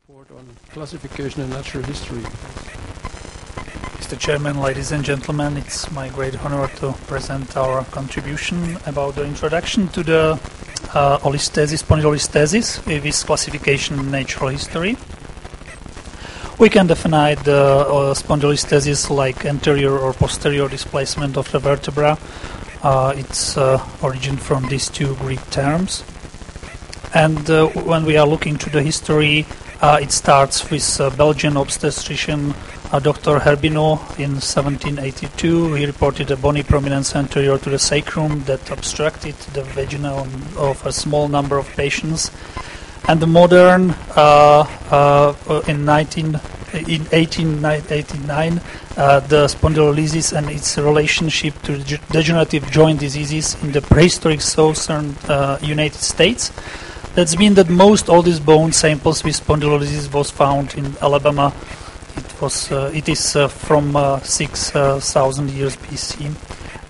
report on classification in natural history. Mr. Chairman, ladies and gentlemen, it's my great honor to present our contribution about the introduction to the spondylolisthesis with classification in natural history. We can define the spondylolisthesis like anterior or posterior displacement of the vertebra. Its origin from these two Greek terms. And when we are looking to the history, it starts with Belgian obstetrician Dr. Herbinot in 1782. He reported a bony prominence anterior to the sacrum that obstructed the vagina of a small number of patients. And the modern, in 1889, the spondylolisthesis and its relationship to degenerative joint diseases in the prehistoric southern United States. That's mean that most oldest bone samples with spondylolisthesis was found in Alabama. It is from 6,000 years BC,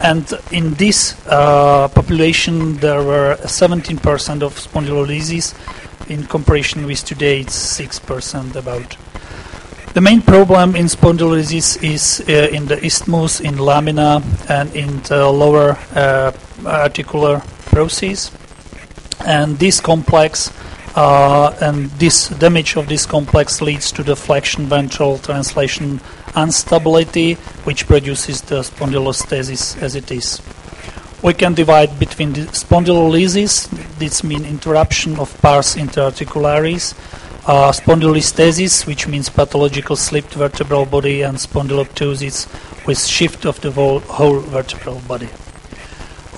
and in this population there were 17% of spondylolisthesis. In comparison with today, it's 6% about. The main problem in spondylolisthesis is in the isthmus, in lamina, and in the lower articular process. And this complex and this damage of this complex leads to the flexion ventral translation instability, which produces the spondylolisthesis as it is. We can divide between the spondylolisthesis, this means interruption of pars interarticularis, spondylolisthesis, which means pathological slipped vertebral body, and spondyloptosis with shift of the whole vertebral body.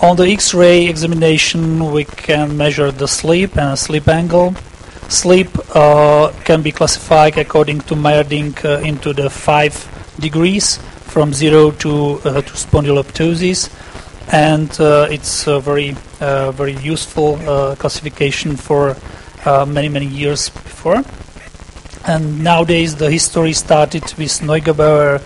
On the X-ray examination, we can measure the slip and slip angle. Slip can be classified according to Meyerding into the 5 degrees from 0 to spondyloptosis, and it's a very useful classification for many years before. And nowadays the history started with Neugebauer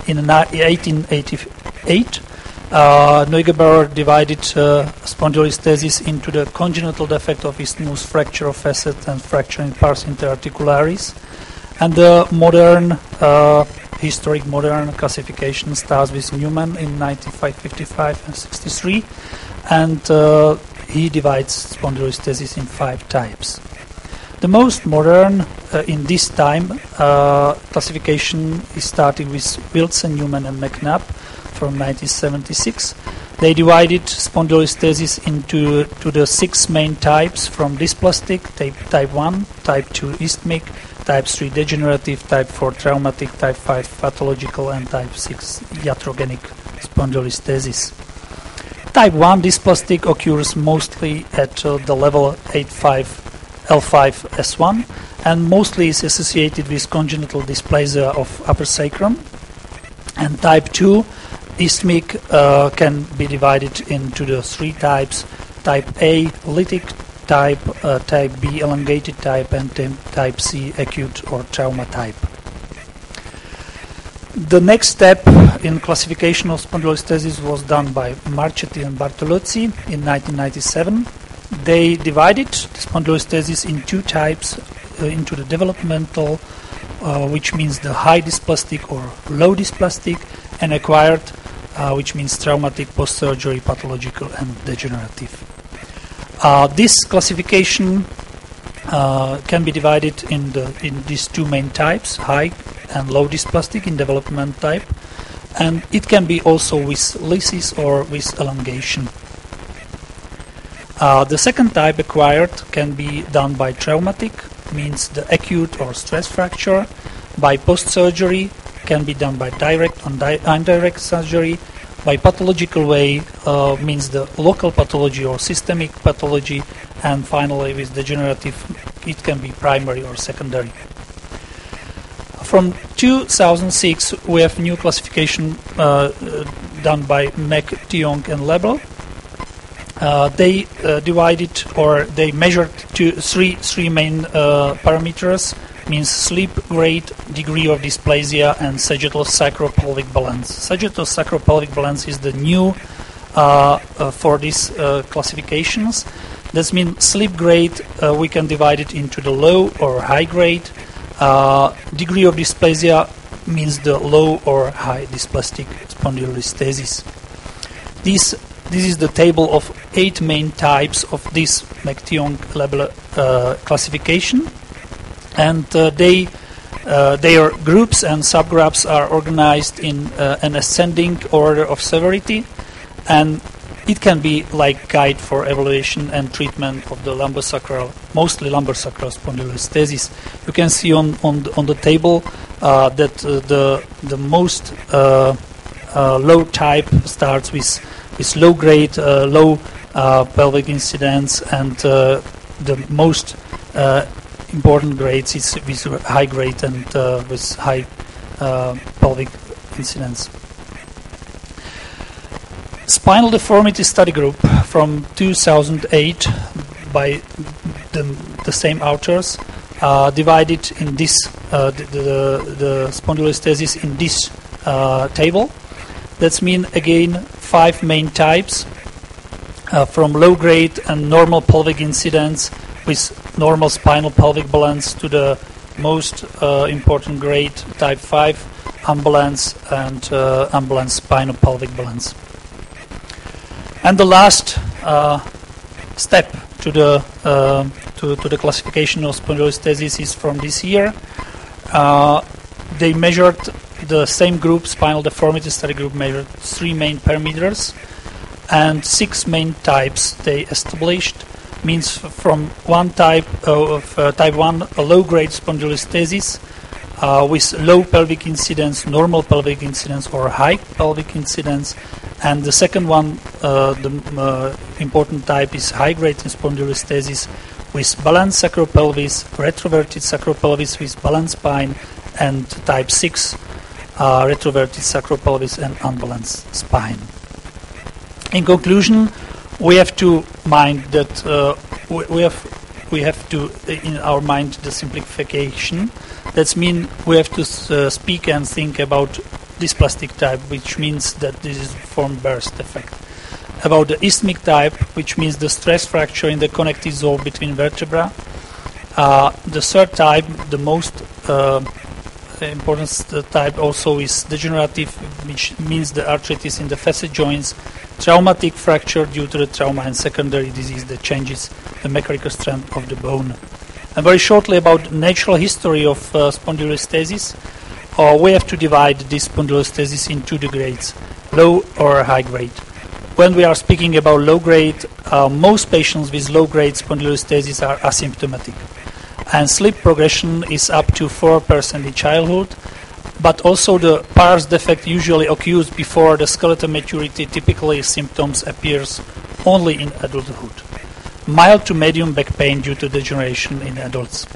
in 1888. Neugebauer divided spondylolisthesis into the congenital defect of isthmus, fracture of facet, and fracture in pars interarticularis. And the modern, historic modern classification starts with Newman in 1955 and 63, and he divides spondylolisthesis in 5 types. The most modern in this time classification is starting with Wiltse, Newman, and MacNab from 1976. They divided spondylolisthesis into the 6 main types from dysplastic, type 1, type 2 isthmic, type 3 degenerative, type 4 traumatic, type 5 pathological, and type 6 iatrogenic spondylolisthesis. Type 1 dysplastic occurs mostly at the level L5S1 and mostly is associated with congenital dysplasia of upper sacrum. And type 2 isthmic can be divided into the 3 types: type A lytic type, type B elongated type, and type C acute or trauma type. The next step in classification of spondylolisthesis was done by Marchetti and Bartolozzi in 1997. They divided spondylolisthesis in 2 types into the developmental, which means the high dysplastic or low dysplastic, and acquired, which means traumatic, post-surgery, pathological, and degenerative. This classification can be divided in these 2 main types, high and low dysplastic in development type, and it can be also with lysis or with elongation. The second type acquired can be done by traumatic, means the acute or stress fracture, by post-surgery, can be done by direct or indirect surgery, by pathological way, means the local pathology or systemic pathology, and finally with degenerative, it can be primary or secondary. From 2006, we have new classification done by Mac-Thiong and Labelle. They divided, or they measured three main parameters, means sleep grade, degree of dysplasia, and sagittal sacropelvic balance. Sagittal sacropelvic balance is the new for these classifications. That means sleep grade, we can divide it into the low or high grade. Degree of dysplasia means the low or high dysplastic spondylolisthesis. This is the table of 8 main types of this Mac-Thiong Labelle classification, and their groups and subgroups are organized in an ascending order of severity, and it can be like guide for evaluation and treatment of the mostly lumbosacral spondylolisthesis. You can see on the table that the most low type starts with low grade, low pelvic incidence, and the most important grades is with high grade and with high pelvic incidence. Spinal deformity study group from 2008 by the same authors divided in this the spondylolisthesis in this table. That means again 5 main types from low grade and normal pelvic incidence with normal spinal pelvic balance to the most important grade type 5 ambulance and ambulance spinal pelvic balance. And the last step to the classification of spondylolisthesis is from this year. They measured the same group, spinal deformity study group, measured 3 main parameters and 6 main types they established. Means from one type of type 1, a low-grade spondylolisthesis with low pelvic incidence, normal pelvic incidence, or high pelvic incidence. And the second one, the important type, is high-grade spondylolisthesis with balanced sacropelvis, retroverted sacropelvis with balanced spine, and type 6, retroverted sacropelvis and unbalanced spine. In conclusion, we have to mind that we have to in our mind the simplification. That means we have to speak and think about dysplastic type, which means that this is form burst effect. About the isthmic type, which means the stress fracture in the connective zone between vertebra. The third type, the most important type, also is degenerative, which means the arthritis in the facet joints, traumatic fracture due to the trauma, and secondary disease that changes the mechanical strength of the bone. And very shortly about natural history of spondylolisthesis. We have to divide this spondylolisthesis in 2 grades, low or high grade. When we are speaking about low grade, most patients with low grade spondylolisthesis are asymptomatic. And slip progression is up to 4% in childhood, but also the pars defect usually occurs before the skeletal maturity. Typically symptoms appears only in adulthood. Mild to medium back pain due to degeneration in adults.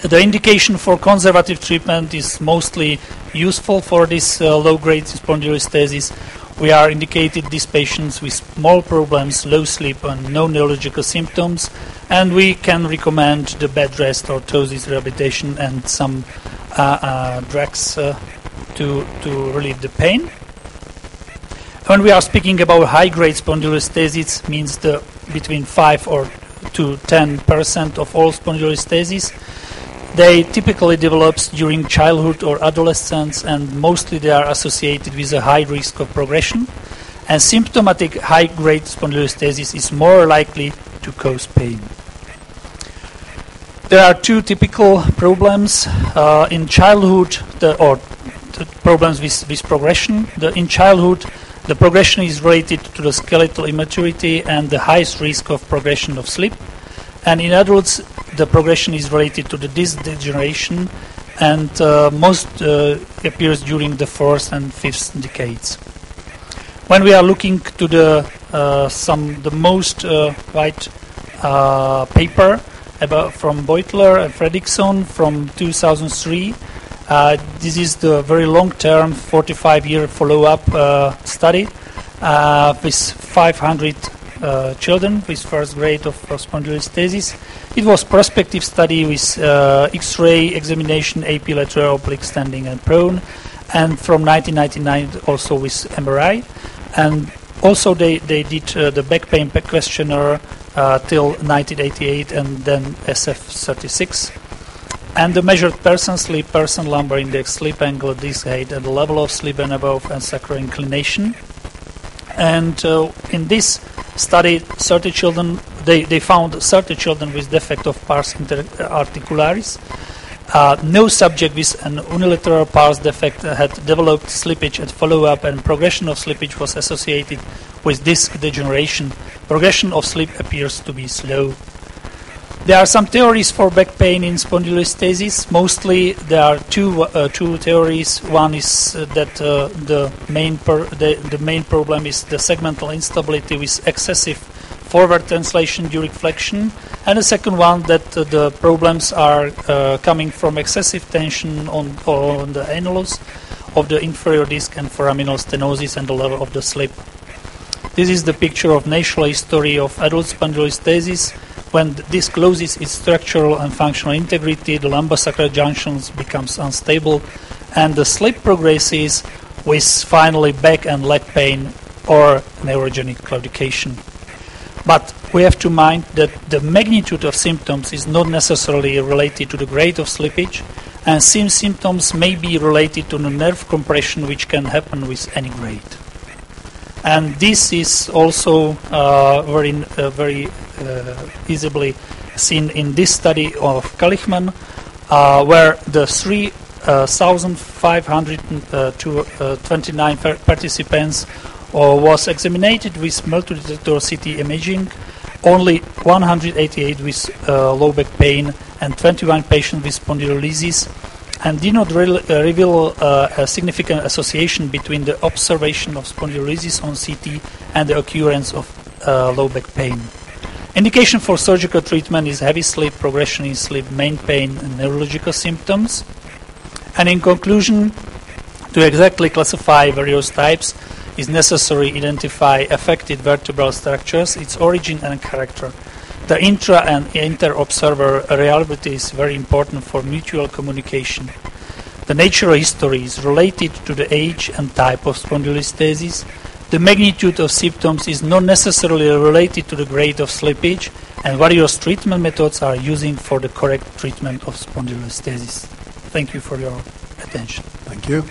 The indication for conservative treatment is mostly useful for this low-grade spondylolisthesis. We are indicated these patients with small problems, low sleep, and no neurological symptoms, and we can recommend the bed rest, orthosis, rehabilitation, and some drugs to relieve the pain. When we are speaking about high-grade spondylolisthesis, means the between 5 to 10% of all spondylolisthesis. They typically develop during childhood or adolescence, and mostly they are associated with a high risk of progression. And symptomatic high-grade spondylolisthesis is more likely to cause pain. There are 2 typical problems in childhood, the problems with progression. In childhood, the progression is related to the skeletal immaturity and the highest risk of progression of slip. And in adults, the progression is related to the disc degeneration, and most appears during the 4th and 5th decades. When we are looking to the most right paper from Beutler and Fredrickson from 2003, this is the very long-term 45-year follow-up study with 500 children with first grade of spondylolisthesis. It was prospective study with X-ray examination, AP lateral, oblique, standing, and prone, and from 1999 also with MRI. And also they did the back pain questionnaire till 1988, and then SF36. And the measured person sleep, person lumbar index, sleep angle, disc height, and the level of sleep and above, and sacral inclination. And in this study, 30 children, they found 30 children with defect of pars interarticularis. No subject with an unilateral pars defect had developed slippage at follow-up, and progression of slippage was associated with disc degeneration. Progression of sleep appears to be slow. There are some theories for back pain in spondylolisthesis. Mostly there are two theories. One is that the main problem is the segmental instability with excessive forward translation during flexion, and the second one that the problems are coming from excessive tension on the annulus of the inferior disc and foraminal stenosis and the level of the slip. This is the picture of natural history of adult spondylolisthesis. When the disc loses its structural and functional integrity, the lumbosacral junctions becomes unstable, and the slip progresses with finally back and leg pain or neurogenic claudication. But we have to mind that the magnitude of symptoms is not necessarily related to the grade of slippage, and some symptoms may be related to the nerve compression, which can happen with any grade. And this is also very easily seen in this study of Kalichman, where the 3,529 participants was examined with multi-detector CT imaging, only 188 with low back pain and 21 patients with spondylolisthesis, and did not reveal a significant association between the observation of spondylolisthesis on CT and the occurrence of low back pain. Indication for surgical treatment is heavy sleep, progression in sleep, main pain, and neurological symptoms. And in conclusion, to exactly classify various types, is necessary to identify affected vertebral structures, its origin and character. The intra and inter-observer reliability is very important for mutual communication. The natural history is related to the age and type of spondylolisthesis. The magnitude of symptoms is not necessarily related to the grade of slippage, and various treatment methods are using for the correct treatment of spondylolisthesis. Thank you for your attention. Thank you.